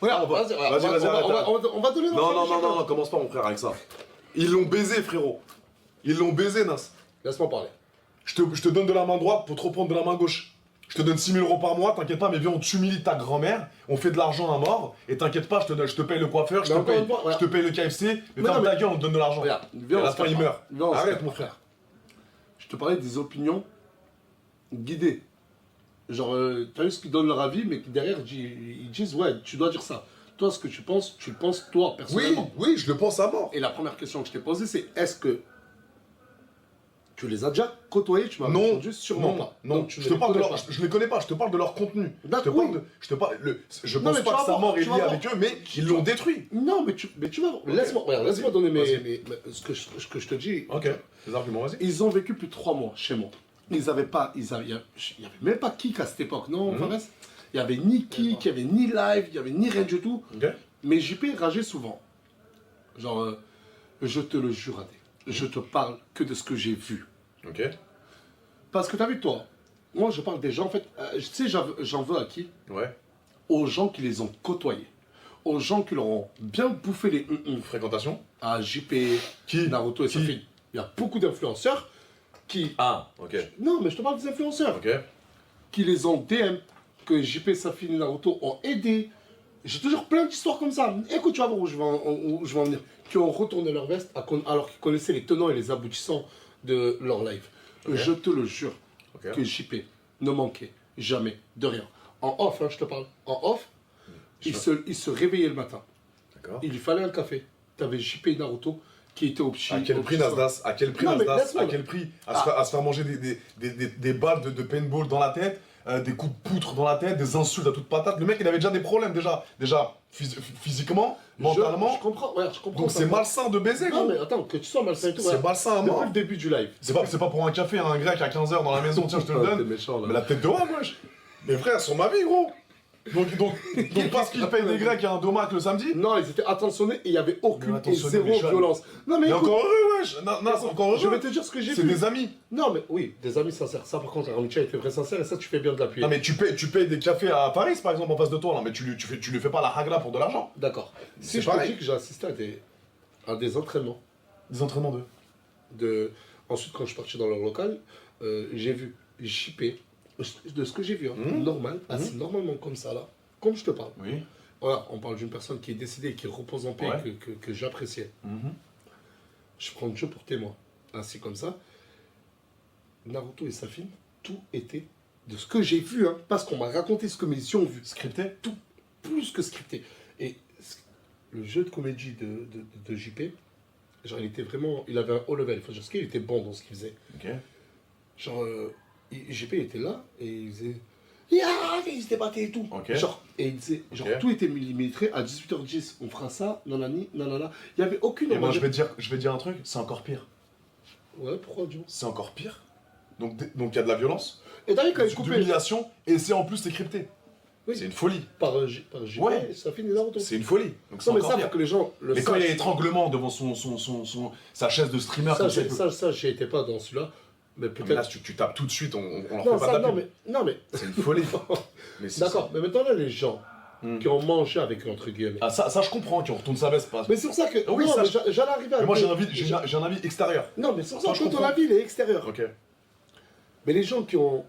Regarde, Vas-y, vas-y, arrête. on va donner notre avis chacun. Non, commence pas mon frère avec ça. Ils l'ont baisé, frérot. Ils l'ont baisé, Nas. Laisse-moi parler. Je te donne de la main droite pour te reprendre de la main gauche. Je te donne 6 000 € par mois, t'inquiète pas, mais viens, on t'humilie ta grand-mère, on fait de l'argent à mort, et t'inquiète pas, je te paye le coiffeur, je te paye le KFC, mais ferme ta gueule, on te donne de l'argent. Regarde, Et à la fin, il meurt. Arrête, mon frère. Je te parlais des opinions guidées. Genre, t'as vu ce qu'ils donnent leur avis, mais qui derrière, ils disent, ouais, tu dois dire ça. Toi, ce que tu le penses toi, personnellement. Oui, je le pense à mort. Et la première question que je t'ai posée, c'est est-ce que tu les as déjà côtoyés? Tu m'as Non, répondu sûrement pas. Non, Donc, je les connais pas, je te parle de leur contenu. D'accord. Je pense pas que sa mort est liée avec eux, mais ils l'ont détruit. Non, mais tu vas voir. Laisse-moi donner ce que je te dis. Ok, les arguments, vas-y. Ils ont vécu plus de 3 mois chez moi. Il n'y avait même pas Kik à cette époque, non, Fares? Il n'y avait ni Kik, il n'y avait ni live, il n'y avait ni rien du tout. Ok. Mais JP rageait souvent. Genre, je te le jure, Adé, je te parle que de ce que j'ai vu. Ok. Parce que t'as vu, toi, moi je parle des gens, en fait, tu sais, j'en veux à qui? Ouais. Aux gens qui les ont côtoyés. Aux gens qui leur ont bien bouffé les Fréquentation. à JP, Qui? Naruto et Qui? sa fille. Il y a beaucoup d'influenceurs qui... Ah, ok. Non, mais je te parle des influenceurs. Ok. Qui les ont DM, que JP, Safin et Naruto ont aidé. J'ai toujours plein d'histoires comme ça. Écoute, tu vas voir où je vais en venir. Qui ont retourné leur veste alors qu'ils connaissaient les tenants et les aboutissants de leur live. Okay. Je te le jure que JP ne manquait jamais de rien. En off, hein, je te parle. En off, il se réveillait le matin. D'accord. Il lui fallait un café. Tu avais JP et Naruto qui étaient au petit. À quel prix, Nasdaq? À quel prix, Nasdaq? À quel prix? À se faire manger des balles de paintball dans la tête, des coups de poutre dans la tête, des insultes à toute patate. Le mec, il avait déjà des problèmes, déjà physiquement, mentalement. Je comprends, ouais, je comprends. Donc c'est malsain de baiser, gros. Non, mais attends, que tu sois malsain et tout. C'est malsain à mort. Depuis le début du live. C'est pas pour un café, un grec à 15 h dans la maison, tiens, je te le donne. Méchant, là. Mais la tête de roi, wesh. Mes frères, sur ma vie, gros. Donc parce qu'ils payent des Grecs à un domac le samedi? Non, ils étaient attentionnés et il n'y avait aucune et zéro violence. Non, mais écoute, encore heureux, wesh. Encore heureux. Je vais te dire ce que j'ai vu. C'est des amis. Non, mais oui, des amis sincères. Ça, par contre, Ramiccia était vrai sincère et ça, tu fais bien de l'appuyer. Non, mais tu payes des cafés à Paris, par exemple, en face de toi, non, mais tu lui fais pas la hagla pour de l'argent. D'accord. Si je te dis que j'ai assisté à des entraînements. Des entraînements Ensuite, quand je suis parti dans leur local, j'ai vu JP, de ce que j'ai vu, normal, assis normalement comme ça, là. Comme je te parle. Oui. Voilà, on parle d'une personne qui est décédée, qui repose en paix, que j'appréciais. Je prends Dieu pour témoin. Ainsi comme ça. Naruto et Safin, tout était de ce que j'ai vu, hein, parce qu'on m'a raconté ce que mes yeux ont vu. Scripté? Tout, plus que scripté. Et le jeu de comédie de JP, genre, il avait un haut level. Faut dire ce qu'il était bon dans ce qu'il faisait. Ok. Genre, JP était là et il faisait. Il se débattait et tout. Okay. Genre, et il disait, tout était millimétré, à 18h10, on fera ça, nanani, nanana. Il n'y avait aucune... Et moi, je vais dire un truc, c'est encore pire. Ouais, pourquoi, du coup? C'est encore pire. Donc il y a de la violence. Et d'ailleurs, quand il coupait... D'humiliation, et c'est en plus décrypté. Oui. C'est une folie. Par JP, ça finit Naruto. C'est une folie. Donc non, mais ça, faut que les gens le sachent. Mais quand il y a étranglement devant sa chaise de streamer... Ça, j'y étais pas dans celui-là. Mais peut-être. Là, tu tapes tout de suite, on leur fait pas taper. Non, mais. C'est une folie. D'accord, mais maintenant, là, les gens qui ont mangé avec eux, entre guillemets. Ah, ça je comprends, qui retourne sa veste. Mais c'est pour ça que. Oui, non, j'allais arriver à. Mais moi, j'ai un avis extérieur. Non, mais c'est pour ça que ton avis, il est extérieur. Ok. Mais les gens qui ont.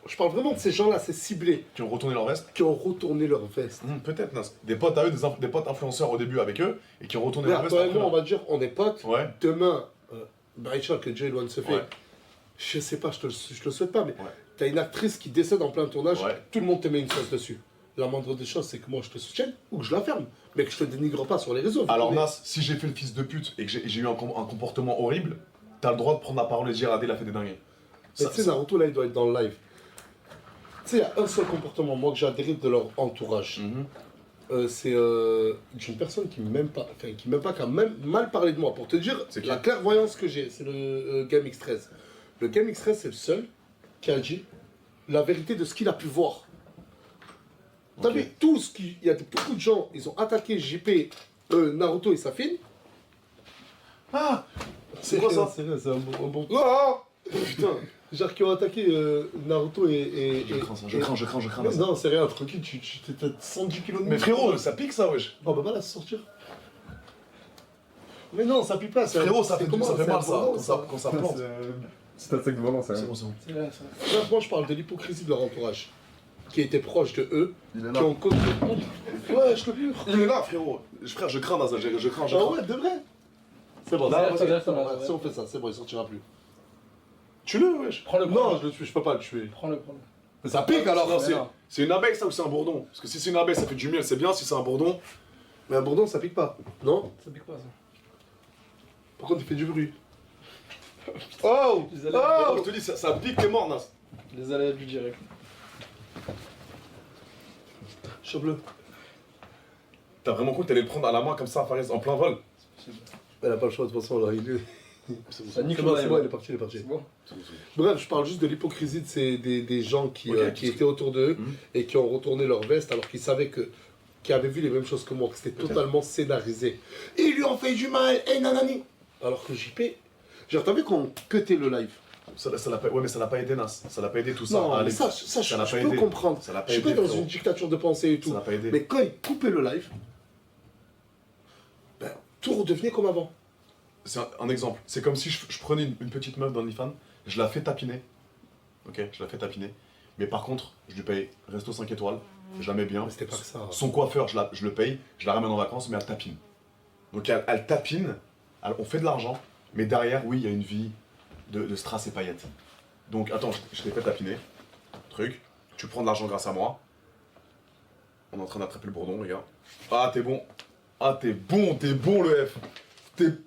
Je parle vraiment de ces gens-là, c'est ciblé. Qui ont retourné leur veste? Qui ont retourné leur veste. Peut-être, des potes à eux, des potes influenceurs au début avec eux, et qui ont retourné leur veste. Toi et moi, on va dire, on est potes. Ouais. Demain. Baïcha, que Jay One se fait, je sais pas, je te le souhaite pas, mais t'as une actrice qui décède en plein tournage, tout le monde te met une sauce dessus. La moindre des choses, c'est que moi je te soutienne ou que je la ferme, mais que je te dénigre pas sur les réseaux. Alors Nas, si j'ai fait le fils de pute et que j'ai eu un comportement horrible, t'as le droit de prendre la parole et de dire Adé, il a fait des dingueries. Mais tu sais, Naruto là, il doit être dans le live. Tu sais, il y a un seul comportement, moi, que j'adhère de leur entourage. C'est d'une personne qui m'aime pas, qui a même mal parlé de moi. Pour te dire la clairvoyance que j'ai, c'est le Game X13. Le Game X13, c'est le seul qui a dit la vérité de ce qu'il a pu voir. T'as vu, il y a beaucoup de gens, ils ont attaqué JP, Naruto et Safin. Ah, c'est quoi ça? C'est un bon... Oh putain. Genre qui ont attaqué Naruto et. Je crains. Mais non, c'est rien, tranquille, tu t'es 110 kilos de Mais muscle. frérot, ça pique ça, wesh. Oh bah voilà, se sortir. Mais non, ça pique pas. Frérot, ça fait comment, mal ça, abondant, quand ça plante. C'est un sac de volant, ça. C'est bon, c'est bon. C'est vrai, ça. Bref, moi je parle de l'hypocrisie de leur entourage, qui était proche de eux, Il est qui ont contré. Ouais, je te jure. Il est là, frérot. Frère, je crains Nazar, je crains. Ah ouais, de vrai. C'est bon, Là, ok, ça va, ça va. ça va. Si on fait ça, c'est bon, il sortira plus. Tue-le, wesh. Prends-le, Non, je le tue, je peux pas le tuer. Prends-le. Mais ça pique alors. Non, c'est- c'est une abeille ça ou c'est un bourdon? Parce que si c'est une abeille, ça fait du miel, c'est bien. Si c'est un bourdon, Mais un bourdon, ça pique pas. Non. Ça pique pas, ça. Par contre, il fait du bruit. Oh. Les aléas, je te dis, ça pique, t'es mort, Nas. les aléas du direct. Chope-le. T'as vraiment cru que t'allais le prendre à la main comme ça, Fares, en plein vol? Elle a pas le choix de toute façon, là, il est. Ça nique C'est le bon, live. c'est bon, il est parti, il est parti. C'est bon. Bref, je parle juste de l'hypocrisie de des gens qui, Ok, qui étaient autour d'eux Mhm. et qui ont retourné leur veste alors qu'ils savaient que. Qui avaient vu les mêmes choses que moi, que c'était Peut-être. totalement scénarisé. Ils lui ont fait du mal, et nanani. Alors que JP. Genre, t'as vu qu'on cutait le live? Ça l'a pas, ouais, mais ça l'a pas aidé, Nas. Ça l'a pas aidé tout ça. Non, Allez, mais ça, ça l'a je pas peux aidé. comprendre. Ça l'a pas Je suis aidé, pas dans frérot. une dictature de pensée et Ça tout. l'a pas aidé. Mais quand ils coupaient le live, ben, tout redevenait comme avant. C'est un exemple. C'est comme si je prenais une petite meuf d'OnlyFans, je la fais tapiner. Ok, je la fais tapiner. Mais par contre, je lui paye resto 5 étoiles, je la mets bien. Mais c'était pas que ça. Son coiffeur, je le paye, je la ramène en vacances, mais elle tapine. Donc elle tapine, on fait de l'argent, mais derrière, oui, il y a une vie de strass et paillettes. Donc attends, je t'ai fait tapiner. Truc, tu prends de l'argent grâce à moi. On est en train d'attraper le bourdon, les gars. Ah, t'es bon. Ah, t'es bon le F.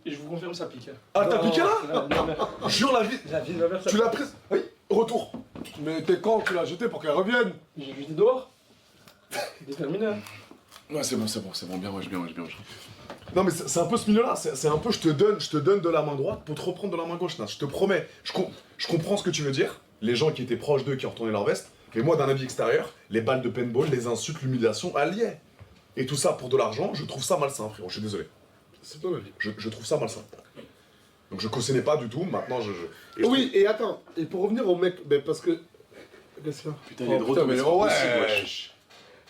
Et je vous confirme, ça pique. Ah, t'as Non. piqué là La vie de ma mère. Jure la vie. La vie de ma mère, ça Tu l'as prise. Oui, retour. Mais t'es quand tu l'as jeté pour qu'elle revienne? J'ai vu des dehors. Déterminé. Hein. Ouais, c'est bon, bien, bien. Non, mais c'est un peu ce milieu-là. C'est un peu, je te donne de la main droite pour te reprendre de la main gauche. Nas. Je te promets. Je comprends ce que tu veux dire. Les gens qui étaient proches d'eux, qui ont retourné leur veste. Mais moi, d'un avis extérieur, les balles de paintball, les insultes, l'humiliation, alliées. Et tout ça pour de l'argent, je trouve ça malsain, frérot. Je suis désolé. C'est ton avis. Je trouve ça malsain. Donc je cautionnais pas du tout. Maintenant, et je Oui, et attends, et pour revenir au mec, ben parce que. Qu'est-ce qu'il y a? Putain, il est de Oh, retour, putain, mais mais c'est pas ouais. possible, wesh.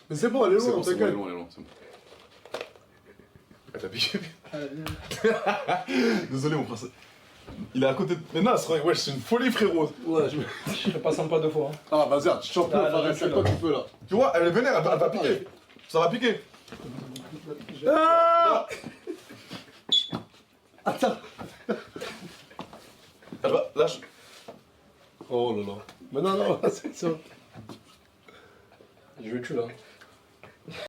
Mais c'est bon, elle est C'est loin, bon, c'est t'inquiète. loin, c'est bon. Ah, t'as piqué. Ah, viens. Désolé, mon prince. Il est à côté de. Mais non, wesh, c'est une folie, frérot. Ouais, Je serais pas sympa deux fois. Hein. Ah, vas-y, tu chantes Ah, le là, c'est là. quoi tu peux là? Tu vois, elle est vénère, elle va piquer. Ça va piquer. Ah Attends. Elle va. Lâche. Oh là là. Mais non, non, c'est ça. Je vais tuer là.